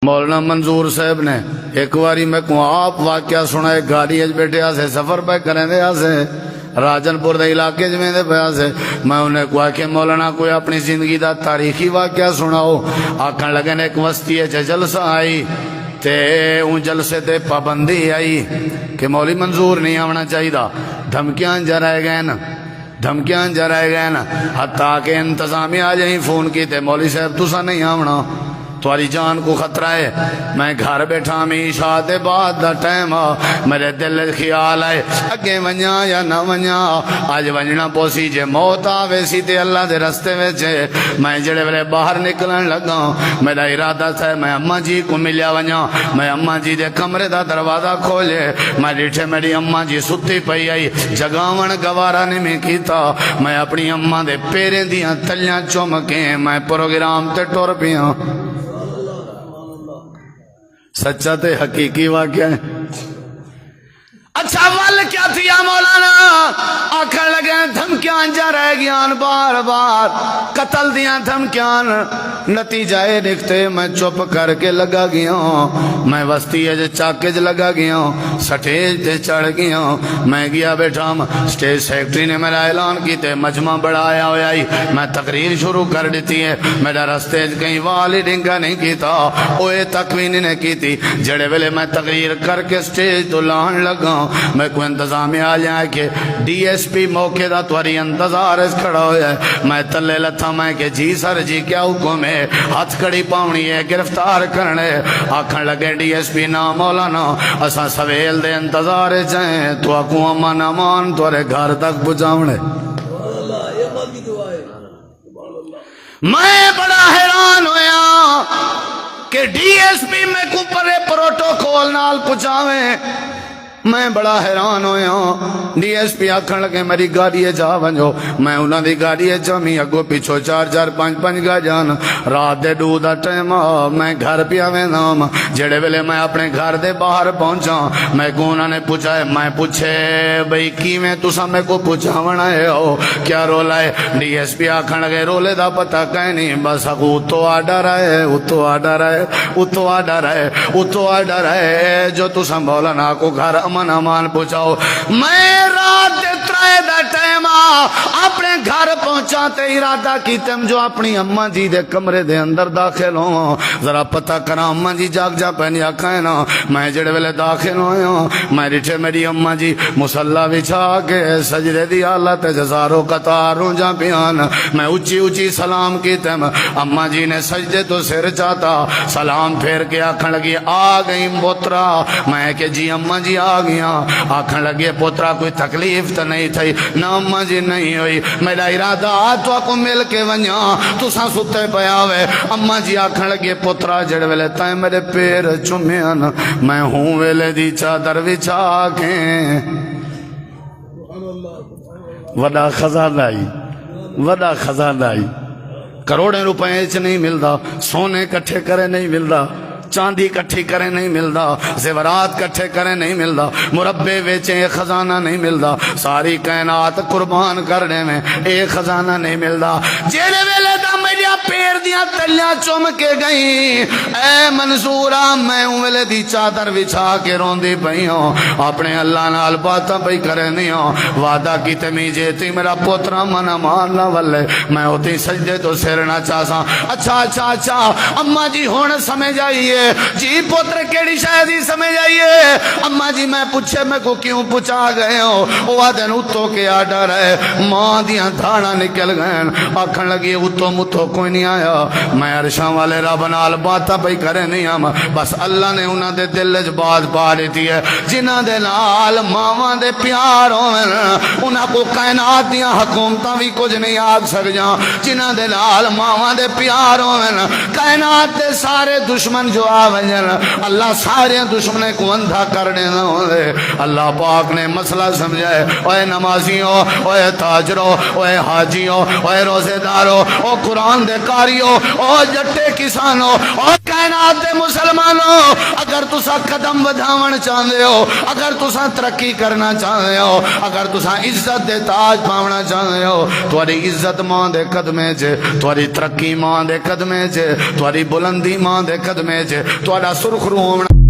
مولانا منظور صاحب نے ایک باری میں کو آپ واقعہ سنا ہے، گاڑی بیٹھے سے سفر پہ کریں دے سے راجن پور دے علاقے میں دے پیا سے میں انہیں کہا کہ مولانا کوئی اپنی زندگی دا تاریخی واقعہ سناؤ۔ آکھن لگے نے ایک وسطی ہے جلسہ آئی تے ان جلسے تے پابندی آئی کہ مولوی منظور نہیں آنا چاہیے، دھمکیاں جرائے گئے نا، دھمکیاں جرائے گئے نا، حتیٰ کہ انتظامیہ آ جائیں فون کی تے مولوی صاحب تسا نہیں آنا، تمہاری جان کو خطرہ ہے۔ میں گھر بیٹھا میں عشاء دے بعد دا ٹائم میرے دل خیال آئے اگے ونجا یا نہ ونجا، آج ونجنا پوسی جے موت آوے سی تے اللہ دے رستے وچے۔ میں جڑے ویلے باہر نکلن لگا میرا ارادہ تھا میں اماں جی کو ملیا ونجا، میں اماں جی دے کمرے دا دروازہ کھولے، میں ڈٹھے میری اماں جی ستی پئی آئی، جگاون گوارا نہیں میں کیتا، میں اپنی اماں دے پیریں دیاں تلیاں چومکیں میں پروگرام تے ٹر پیاں۔ سچا تے حقیقی واقعہ ہے۔ اچھا ول کیا تھیا مولانا؟ آکھن لگے دھمکیاں جا رہ گیان بار بار، قتل دیاں دھمکیاں، نتیجہ نکتے میں چپ کر کے لگا گیا، میں وسطی ہے چاکج لگا گیا، سٹیج تے چڑھ گیا، میں گیا بیٹھا، سٹیج سیکٹری نے میرا اعلان کیتے مجمع بڑھایا ہویا ہی، میں تقریر شروع کر دیتی ہے، میرا رستے کہیں والی ڈنگا نہیں کیتا، اوے تکوین نے کیتی، جڑے ویلے میں تقریر کر کے سٹیج تو لان لگا، میں کوئی انتظامیہ آ جائے کہ ڈی ایس پی موقع دا تواری انتظار اس کھڑا ہویا ہے، میں تلے لتھا میں کہ جی سر جی کیا حکم ہے، ہاتھ کڑی پاؤنی ہے گرفتار کرنے۔ آکھن لگے ڈی ایس پی نا مولانا اساں سویل دے انتظار جائیں تو اکو امان امان توارے گھر تک پجاونے۔ میں بڑا حیران ہویا کہ ڈی ایس پی میں کو پرے پروٹوکول نال پجاویں، میں بڑا حیران ہویا۔ ڈی ایس پی آکھن لگے میری گاڑی جا ونجو، میں انہاں دی گاڑی جامی اگو پیچھو 4-4-5-5 گا جان، رات دے 2 دا ٹائم میں گھر پیا ویندا، جڑے ویلے میں اپنے گھر دے باہر پہنچا میں کو انہاں نے پوچھا ہے، میں پوچھے بھئی کیویں تساں میں کو پوچھاون آئے ہو، کیا رولا ہے؟ ڈی ایس پی آکھن لگے رولے دا پتہ کہیں نہیں، بس اگو تو آڈر ہے، اتو آڈر ہے، اتو آڈر ہے، اتو آڈر ہے، جو تساں مولانا کو گھر امن امان پہنچاؤ۔ میں رات دے 3 دا ٹائم اپنے گھر پہنچا تے ارادہ کیتم جو اپنی اماں جی دے کمرے دے اندر داخل ہوں، ذرا پتہ کرا اماں جی جاگ جا پہنی آکھائیں نا۔ میں جڑے ویلے داخل ہویا میں ڈٹھے میری اماں جی مصلی بچھا کے سجدے دی حالت جزارو قطاروں جا پیان، میں اچھی اچھی سلام کیتم، اماں جی نے سجدے تو سر چاہتا، سلام پھیر کے آکھن لگی آ گئی پوترا، میں کہ جی اماں جی آ گیا۔ آکھن لگے پوترا کوئی تکلیف تو نہیں تھی؟ نہ اماں جی نہیں ہوئی، میرا ارادہ تو کو مل کے ونیا تساں ستے پیا ہوئے۔ اماں جی آکھن لگے پوترا جڑ ویلے تائیں میرے پیر چومیاں میں ہوں ویلے دی چادر وچھا کے، وڈا خزانہ آئی، وڈا خزانہ آئی، کروڑیں روپے چ نہیں ملدا، سونے کٹھے کرے نہیں ملدا، چاندی کٹھی کرے نہیں ملدا، زیورات کٹھے کرے نہیں ملدا، مربے ویچے خزانہ نہیں ملدا، ساری کائنات قربان کرنے میں ایک خزانہ نہیں ملدا۔ جیلے ویلے دا میری پیر دیاں تلیاں چوم کے گئی، اے منصورہ میں ویلے دی چادر بچھا کے روندی پئی ہوں، اپنے اللہ نال باتاں پئی کرے نہیں ہوں، وعدہ کی تمی جیتی میرا پوترا من امان نہ ولے، میں ہوتی سجدے تو سرنا چاہساں۔ اچھا اماں جی ہون سمجھ آئیے جی پوتر کیڑی شاہدی سمجھ آئیے؟ اماں جی میں پوچھے میں کو کیوں پوچھا گئے ہو؟ وہ دن اتو کے آڈر ہے، ماں دیاں دھانا نکل گئے، آکھن لگی اتو متو کوئی نہیں آیا، میں عرشاں والے رب نال باتاں پئی کرے نہیں آم، بس اللہ نے انہاں دے دل وچ بات پا دیتی ہے، جنہاں دے نال ماواں دے پیار ہوون انہاں کو کائنات دیاں حکومتاں بھی کچھ نہیں آگ سکجاں، جنہاں دے نال ماواں دے پیار ہوون کائنات دے سارے دشمن جو آوجن اللہ سارے دشمنے کو اندھا کرنے نہ ہوئے۔ اللہ پاک نے مسئلہ سمجھائے، اوے نمازیوں، اوے تاجروں، اوے حاجیوں، اوے روزے داروں، او قرآن دے قاریوں، او جٹے کسانوں، او کائنات دے مسلمانوں اگر تسا قدم بدھاون چاہندے ہو اگر تسا ترقی کرنا چاہندے ہو اگر تسا عزت دے تاج پاونا چاہندے ہو تہاڈی عزت ماں دے قدمے چ تہاڈی ترقی ماں دے قدمے چ تہاڈی بلندی ماں دے قدمے چ تہاڈا سرخرو ہونا